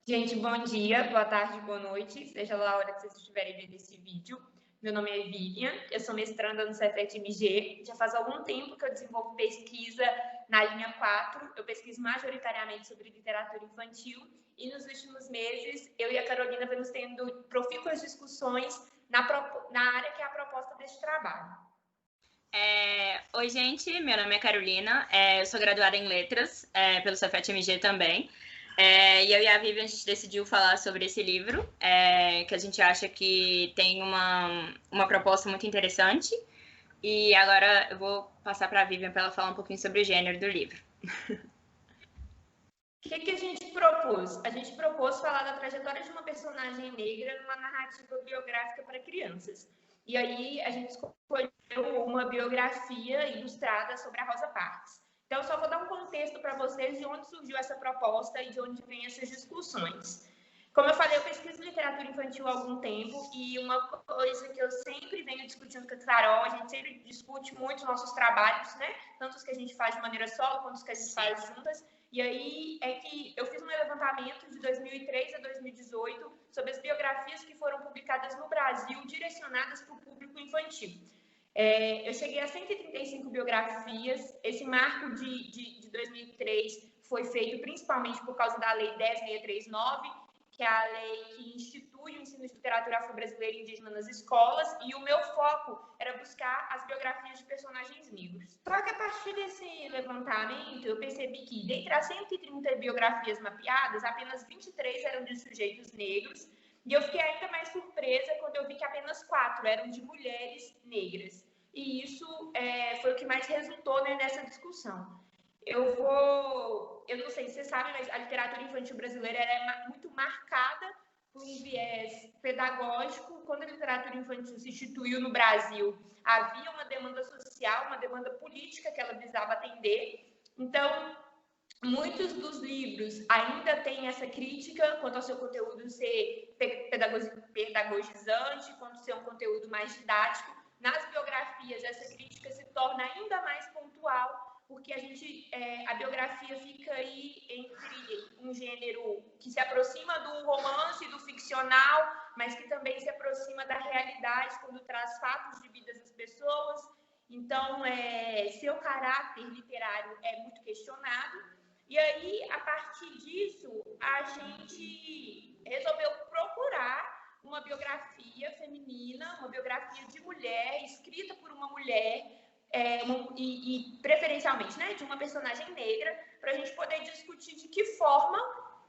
Gente, bom dia, boa tarde, boa noite, seja lá a hora que vocês estiverem vendo esse vídeo. Meu nome é Vivian, eu sou mestranda no Cefet-MG. Já faz algum tempo que eu desenvolvo pesquisa na linha 4. Eu pesquiso majoritariamente sobre literatura infantil e nos últimos meses eu e a Carolina vamos tendo profícuas discussões na área que é a proposta deste trabalho. Oi, gente, meu nome é Carolina, eu sou graduada em Letras pelo Cefet-MG também. E eu e a Vivian, a gente decidiu falar sobre esse livro, que a gente acha que tem uma proposta muito interessante. E agora eu vou passar para a Vivian para ela falar um pouquinho sobre o gênero do livro. O que a gente propôs? A gente propôs falar da trajetória de uma personagem negra numa narrativa biográfica para crianças. E aí a gente escolheu uma biografia ilustrada sobre a Rosa Parks. Então, eu só vou dar um contexto para vocês de onde surgiu essa proposta e de onde vem essas discussões. Como eu falei, eu pesquiso literatura infantil há algum tempo e uma coisa que eu sempre venho discutindo com a Carol, a gente sempre discute muito nossos trabalhos, né? Tanto os que a gente faz de maneira solo, quanto os que a gente faz juntas. E aí é que eu fiz um levantamento de 2003 a 2018 sobre as biografias que foram publicadas no Brasil direcionadas para o público infantil. Eu cheguei a 135 biografias. Esse marco de 2003 foi feito principalmente por causa da Lei 10.639, que é a lei que institui o ensino de literatura afro-brasileira e indígena nas escolas, e o meu foco era buscar as biografias de personagens negros. Só que a partir desse levantamento, eu percebi que, dentre as 130 biografias mapeadas, apenas 23 eram de sujeitos negros, e eu fiquei ainda mais surpresa quando eu vi que apenas 4 eram de mulheres negras. E isso foi o que mais resultou, né, nessa discussão. Eu não sei se vocês sabem, mas a literatura infantil brasileira é muito marcada por um viés pedagógico. Quando a literatura infantil se instituiu no Brasil, havia uma demanda social, uma demanda política que ela visava atender. Então, muitos dos livros ainda têm essa crítica quanto ao seu conteúdo ser pedagogizante, quanto ser um conteúdo mais didático. Nas biografias, essa crítica se torna ainda mais pontual, porque a biografia fica aí entre um gênero que se aproxima do romance, do ficcional, mas que também se aproxima da realidade, quando traz fatos de vidas das pessoas. Então, seu caráter literário é muito questionado. E aí, a partir disso, a gente resolveu procurar uma biografia feminina, uma biografia de mulher, escrita por uma mulher, e preferencialmente, né, de uma personagem negra, para a gente poder discutir de que forma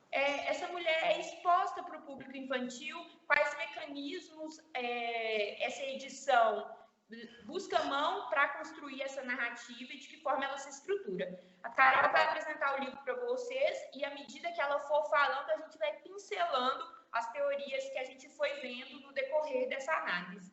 essa mulher é exposta para o público infantil, quais mecanismos essa edição busca mão para construir essa narrativa e de que forma ela se estrutura. A Carol vai apresentar o livro para vocês e, à medida que ela for falando, a gente vai pincelando as teorias que a gente foi vendo no decorrer dessa análise.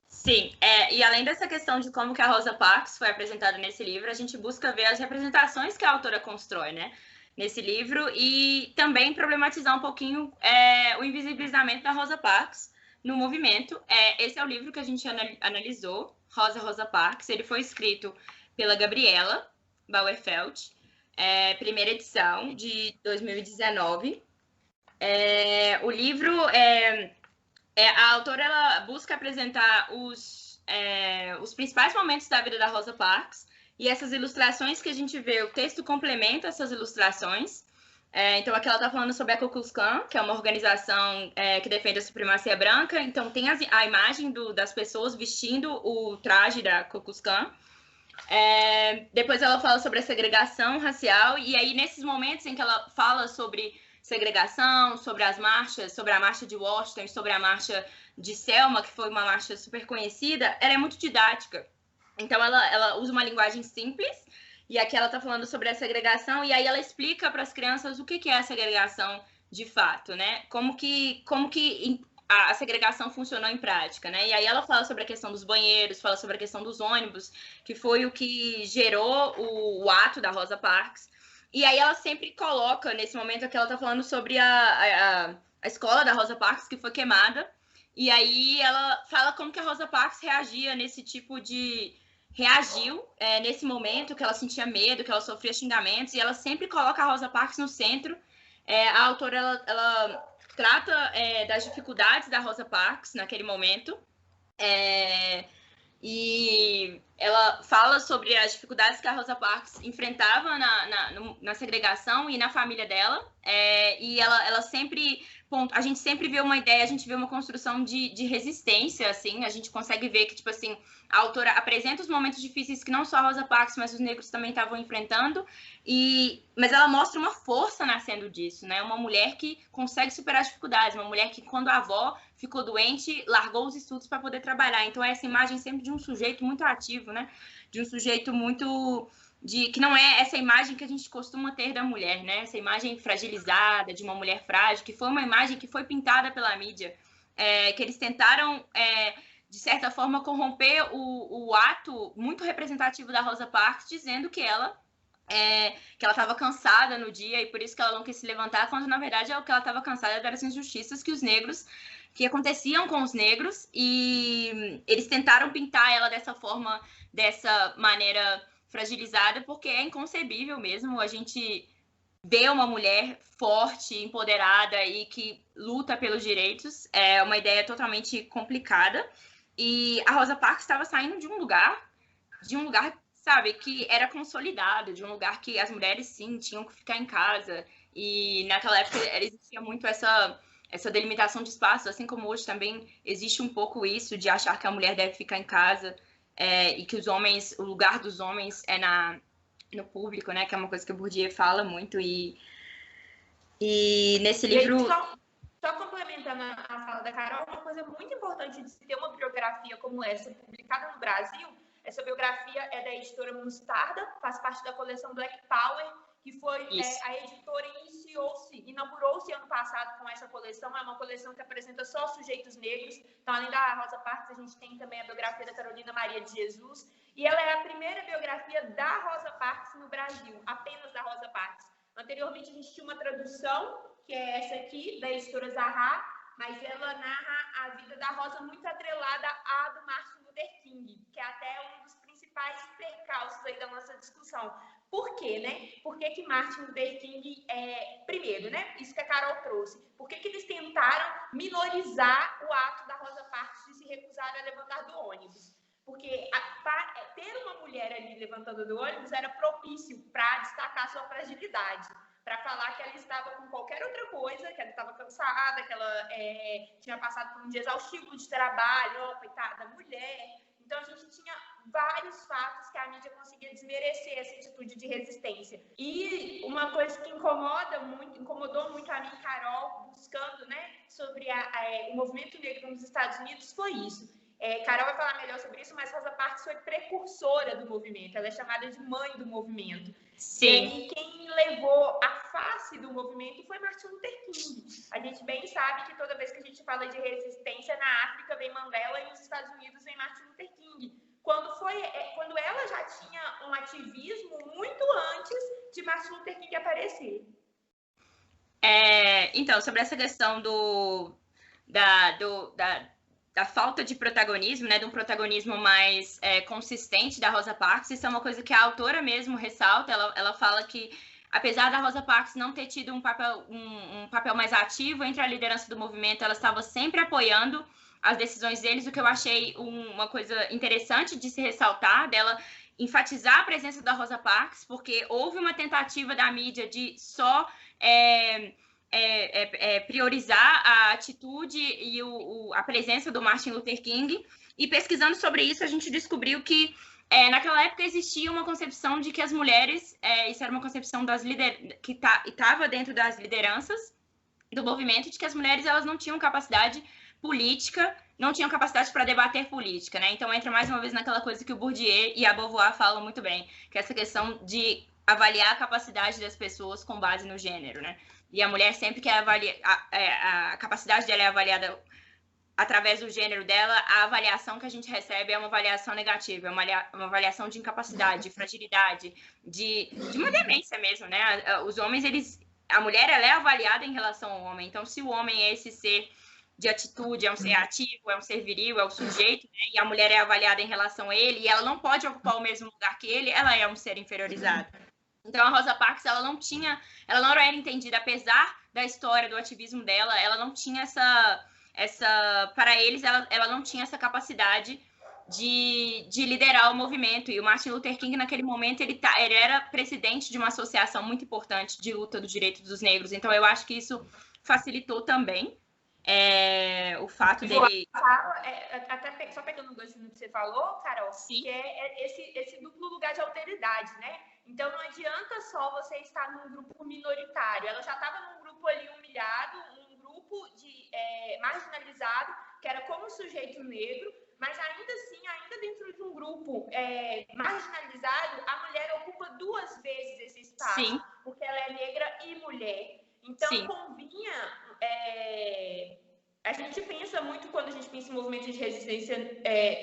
Sim, e além dessa questão de como que a Rosa Parks foi apresentada nesse livro, a gente busca ver as representações que a autora constrói, né, nesse livro, e também problematizar um pouquinho o invisibilizamento da Rosa Parks no movimento. Esse é o livro que a gente analisou, Rosa Parks. Ele foi escrito pela Gabriela Bauerfeld, primeira edição de 2019. O livro a autora ela busca apresentar os principais momentos da vida da Rosa Parks, e essas ilustrações que a gente vê, o texto complementa essas ilustrações. Então, aqui ela está falando sobre a Ku Klux Klan, que é uma organização que defende a supremacia branca. Então, tem a imagem das pessoas vestindo o traje da Ku Klux Klan. Depois ela fala sobre a segregação racial, e aí nesses momentos em que ela fala sobre segregação, sobre as marchas, sobre a marcha de Washington, sobre a marcha de Selma, que foi uma marcha super conhecida, ela é muito didática. Então, ela usa uma linguagem simples, e aqui ela está falando sobre a segregação, e aí ela explica para as crianças o que é a segregação de fato, né? Como que a segregação funcionou em prática, né? E aí ela fala sobre a questão dos banheiros, fala sobre a questão dos ônibus, que foi o que gerou o ato da Rosa Parks. E aí ela sempre coloca, nesse momento que ela tá falando sobre a escola da Rosa Parks, que foi queimada, e aí ela fala como que a Rosa Parks reagia nesse tipo de reagiu nesse momento, que ela sentia medo, que ela sofria xingamentos, e ela sempre coloca a Rosa Parks no centro. A autora, ela trata das dificuldades da Rosa Parks naquele momento, e ela fala sobre as dificuldades que a Rosa Parks enfrentava na segregação e na família dela, e ela sempre... a gente sempre vê uma ideia, a gente vê uma construção de resistência, assim, a gente consegue ver que, tipo assim, a autora apresenta os momentos difíceis que não só a Rosa Parks, mas os negros também estavam enfrentando, mas ela mostra uma força nascendo disso, né? Uma mulher que consegue superar as dificuldades, uma mulher que, quando a avó ficou doente, largou os estudos para poder trabalhar. Então, é essa imagem sempre de um sujeito muito ativo, né? De um sujeito muito... que não é essa imagem que a gente costuma ter da mulher, né? Essa imagem fragilizada, de uma mulher frágil, que foi uma imagem que foi pintada pela mídia, que eles tentaram, de certa forma, corromper o ato muito representativo da Rosa Parks, dizendo que ela estava cansada no dia e por isso que ela não quis se levantar, quando, na verdade, o que ela estava cansada eram as injustiças que aconteciam com os negros, e eles tentaram pintar ela dessa forma, dessa maneira fragilizada, porque é inconcebível mesmo a gente ver uma mulher forte, empoderada e que luta pelos direitos. É uma ideia totalmente complicada. E a Rosa Parks estava saindo de um lugar, sabe, que era consolidado, de um lugar que as mulheres, sim, tinham que ficar em casa. E naquela época existia muito essa delimitação de espaço, assim como hoje também existe um pouco isso de achar que a mulher deve ficar em casa, e que o lugar dos homens é no público, né? Que é uma coisa que o Bourdieu fala muito. E nesse livro... Só complementando a fala da Carol, uma coisa muito importante de se ter uma biografia como essa publicada no Brasil, essa biografia é da editora Mostarda, faz parte da coleção Black Power, que foi a editora inaugurou-se ano passado com essa coleção. É uma coleção que apresenta só sujeitos negros. Então, além da Rosa Parks, a gente tem também a biografia da Carolina Maria de Jesus, e ela é a primeira biografia da Rosa Parks no Brasil, apenas da Rosa Parks. Anteriormente, a gente tinha uma tradução, que é essa aqui, da editora Zahar, mas ela narra a vida da Rosa muito atrelada à do Martin Luther King, que é até um dos principais percalços aí da nossa discussão. Por quê, né? Por que Martin Luther King primeiro, né? Isso que a Carol trouxe. Por que eles tentaram minorizar o ato da Rosa Parks de se recusar a levantar do ônibus? Porque ter uma mulher ali levantando do ônibus era propício para destacar sua fragilidade, para falar que ela estava com qualquer outra coisa, que ela estava cansada, que ela tinha passado por um dia exaustivo de trabalho, coitada mulher. Então, a gente tinha vários fatos que a mídia conseguia desmerecer essa atitude de resistência. E uma coisa que incomodou muito a mim, Carol, buscando, né, sobre o movimento negro nos Estados Unidos, foi isso. Carol vai falar melhor sobre isso, mas Rosa Parks foi precursora do movimento. Ela é chamada de mãe do movimento. Sim. E quem levou a face do movimento foi Martin Luther King. A gente bem sabe que toda vez que a gente fala de resistência, na África vem Mandela e nos Estados Unidos vem Martin Luther King. Quando ela já tinha um ativismo muito antes de Martin Luther King aparecer. Então, sobre essa questão da falta de protagonismo, né, de um protagonismo mais consistente da Rosa Parks, isso é uma coisa que a autora mesmo ressalta. Ela fala que, apesar da Rosa Parks não ter tido um papel mais ativo entre a liderança do movimento, ela estava sempre apoiando as decisões deles, o que eu achei uma coisa interessante de se ressaltar, dela enfatizar a presença da Rosa Parks, porque houve uma tentativa da mídia de só priorizar a atitude e a presença do Martin Luther King, e pesquisando sobre isso, a gente descobriu que naquela época existia uma concepção de que as mulheres, isso era uma concepção que estava dentro das lideranças do movimento, de que as mulheres elas não tinham capacidade política, não tinham capacidade para debater política, né? Então entra mais uma vez naquela coisa que o Bourdieu e a Beauvoir falam muito bem, que é essa questão de avaliar a capacidade das pessoas com base no gênero, né? E a mulher sempre quer avaliar, a capacidade dela é avaliada através do gênero dela. A avaliação que a gente recebe é uma avaliação negativa, é uma avaliação de incapacidade, de fragilidade, de uma demência mesmo, né? Os homens, a mulher ela é avaliada em relação ao homem. Então, se o homem é esse ser de atitude, é um ser ativo, é um ser viril, é o sujeito, né? E a mulher é avaliada em relação a ele, e ela não pode ocupar o mesmo lugar que ele, ela é um ser inferiorizado. Então a Rosa Parks, ela não era entendida, apesar da história do ativismo dela, ela não tinha para eles, ela não tinha essa capacidade de liderar o movimento. E o Martin Luther King, naquele momento, ele era presidente de uma associação muito importante de luta do direito dos negros. Então eu acho que isso facilitou também o fato dele... Até só pegando o gancho no que você falou, Carol, Sim. que é esse duplo lugar de alteridade, né? Então não adianta só você estar num grupo minoritário. Ela já estava num grupo ali humilhado, um grupo marginalizado, que era como sujeito negro, mas ainda assim, ainda dentro de um grupo marginalizado, a mulher ocupa 2 vezes esse espaço, Sim. porque ela é negra e mulher. Então, Sim. convinha... a gente pensa muito, quando a gente pensa em movimento de resistência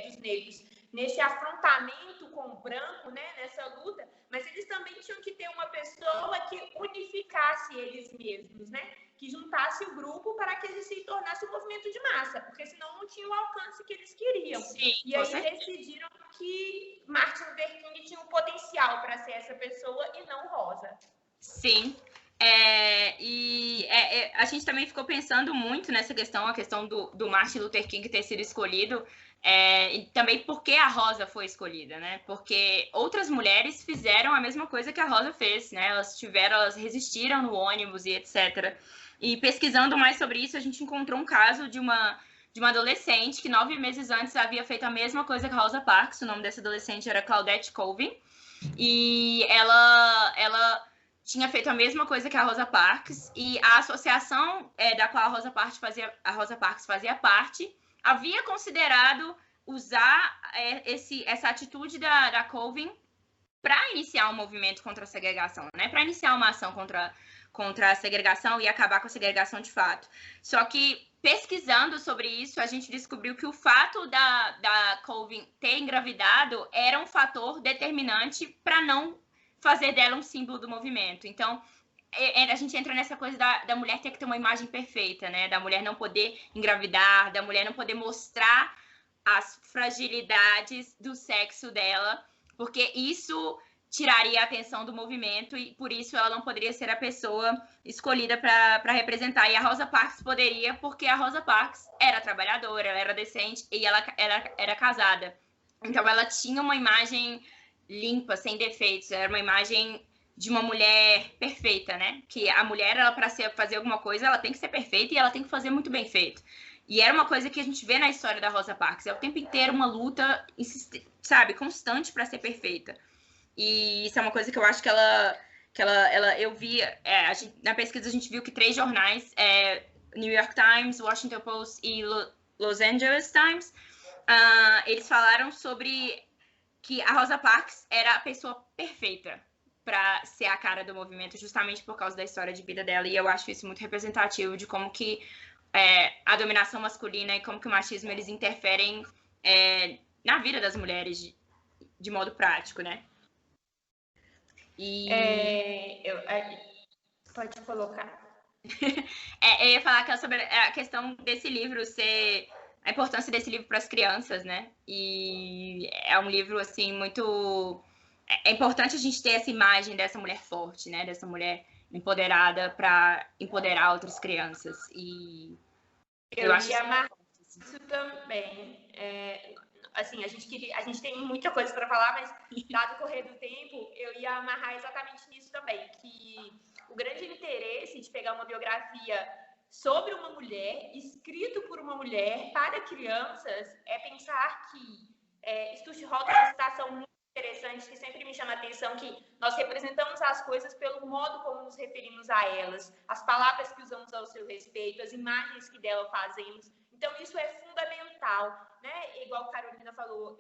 dos negros, nesse afrontamento com o branco, né, nessa luta, mas eles também tinham que ter uma pessoa que unificasse eles mesmos, né, que juntasse o grupo para que ele se tornasse um movimento de massa, porque senão não tinha o alcance que eles queriam. Sim, e aí decidiram que Martin Luther King tinha um potencial para ser essa pessoa e não Rosa. Sim. A gente também ficou pensando muito nessa questão, a questão do Martin Luther King ter sido escolhido, e também por que a Rosa foi escolhida, né? Porque outras mulheres fizeram a mesma coisa que a Rosa fez, né? Elas resistiram no ônibus e etc. E pesquisando mais sobre isso, a gente encontrou um caso de uma adolescente que 9 meses antes havia feito a mesma coisa que a Rosa Parks. O nome dessa adolescente era Claudette Colvin, e ela tinha feito a mesma coisa que a Rosa Parks, e a associação da qual a Rosa Parks fazia parte havia considerado usar essa atitude da Colvin para iniciar um movimento contra a segregação, né? Para iniciar uma ação contra a segregação e acabar com a segregação de fato. Só que, pesquisando sobre isso, a gente descobriu que o fato da Colvin ter engravidado era um fator determinante para não fazer dela um símbolo do movimento. Então, a gente entra nessa coisa da mulher ter que ter uma imagem perfeita, né? Da mulher não poder engravidar, da mulher não poder mostrar as fragilidades do sexo dela, porque isso tiraria a atenção do movimento e por isso ela não poderia ser a pessoa escolhida para representar. E a Rosa Parks poderia, porque a Rosa Parks era trabalhadora, ela era decente e ela era casada. Então ela tinha uma imagem limpa, sem defeitos, era uma imagem de uma mulher perfeita, né? Que a mulher, ela para fazer alguma coisa, ela tem que ser perfeita e ela tem que fazer muito bem feito. E era uma coisa que a gente vê na história da Rosa Parks, é o tempo inteiro uma luta, sabe, constante para ser perfeita. E isso é uma coisa que eu acho que eu vi, na pesquisa a gente viu que 3 jornais, New York Times, Washington Post e Los Angeles Times, eles falaram sobre que a Rosa Parks era a pessoa perfeita para ser a cara do movimento, justamente por causa da história de vida dela. E eu acho isso muito representativo de como que a dominação masculina e como que o machismo eles interferem na vida das mulheres de modo prático, né? Pode colocar. Eu ia falar que é sobre a questão desse livro a importância desse livro para as crianças, né? E é um livro, assim, muito... É importante a gente ter essa imagem dessa mulher forte, né? Dessa mulher empoderada para empoderar outras crianças. E eu acho isso também. Assim, a gente tem muita coisa para falar, mas dado o correr do tempo, eu ia amarrar exatamente nisso também, que o grande interesse de pegar uma biografia sobre uma mulher, escrito por uma mulher, para crianças, é pensar que Stuart Hall tem uma citação muito interessante, que sempre me chama a atenção, que nós representamos as coisas pelo modo como nos referimos a elas, as palavras que usamos ao seu respeito, as imagens que dela fazemos. Então, isso é fundamental, né? Igual a Carolina falou,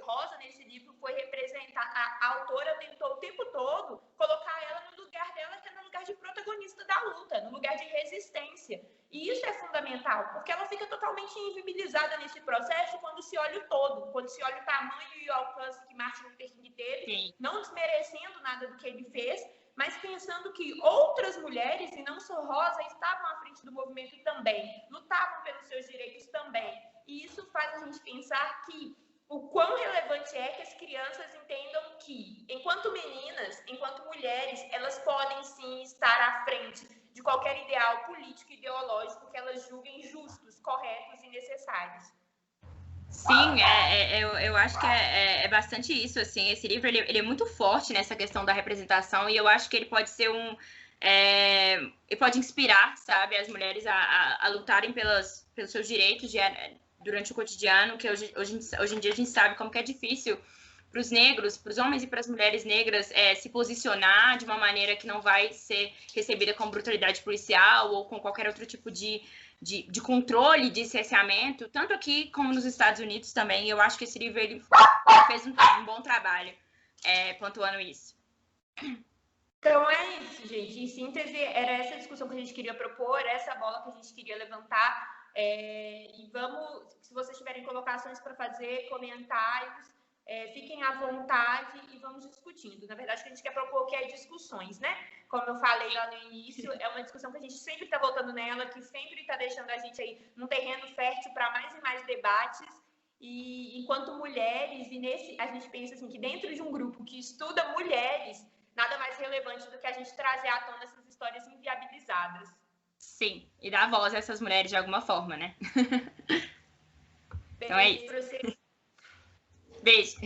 Rosa, nesse livro, foi representar, a autora tentou o tempo todo colocar ela no lugar dela, que é no lugar de protagonista da luta, no lugar de resistência. E isso é fundamental, porque ela fica totalmente invisibilizada nesse processo quando se olha o todo, quando se olha o tamanho e o alcance que Martin Luther King teve, sim, não desmerecendo nada do que ele fez, mas pensando que outras mulheres, e não só Rosa, estavam à frente frente do movimento também, lutavam pelos seus direitos também. E isso faz a gente pensar que o quão relevante é que as crianças entendam que, enquanto meninas, enquanto mulheres, elas podem sim estar à frente de qualquer ideal político e ideológico que elas julguem justos, corretos e necessários. Sim, eu acho que é bastante isso, assim, esse livro ele é muito forte nessa questão da representação e eu acho que ele pode ser ele pode inspirar, sabe, as mulheres a lutarem pelos seus direitos durante o cotidiano, que hoje em dia a gente sabe como que é difícil para os negros, para os homens e para as mulheres negras se posicionar de uma maneira que não vai ser recebida com brutalidade policial ou com qualquer outro tipo de controle, de cerceamento, tanto aqui como nos Estados Unidos também. Eu acho que esse livro ele fez um bom trabalho pontuando isso. Então é isso, gente. Em síntese, era essa discussão que a gente queria propor, era essa bola que a gente queria levantar. E vamos, se vocês tiverem colocações para fazer, comentários, fiquem à vontade e vamos discutindo. Na verdade, o que a gente quer propor que é discussões, né? Como eu falei lá no início, é uma discussão que a gente sempre está voltando nela, que sempre está deixando a gente aí num terreno fértil para mais e mais debates. E enquanto mulheres, a gente pensa assim que dentro de um grupo que estuda mulheres, nada mais relevante do que a gente trazer à tona essas histórias inviabilizadas. Sim, e dar voz a essas mulheres de alguma forma, né? Então é isso. Beijo.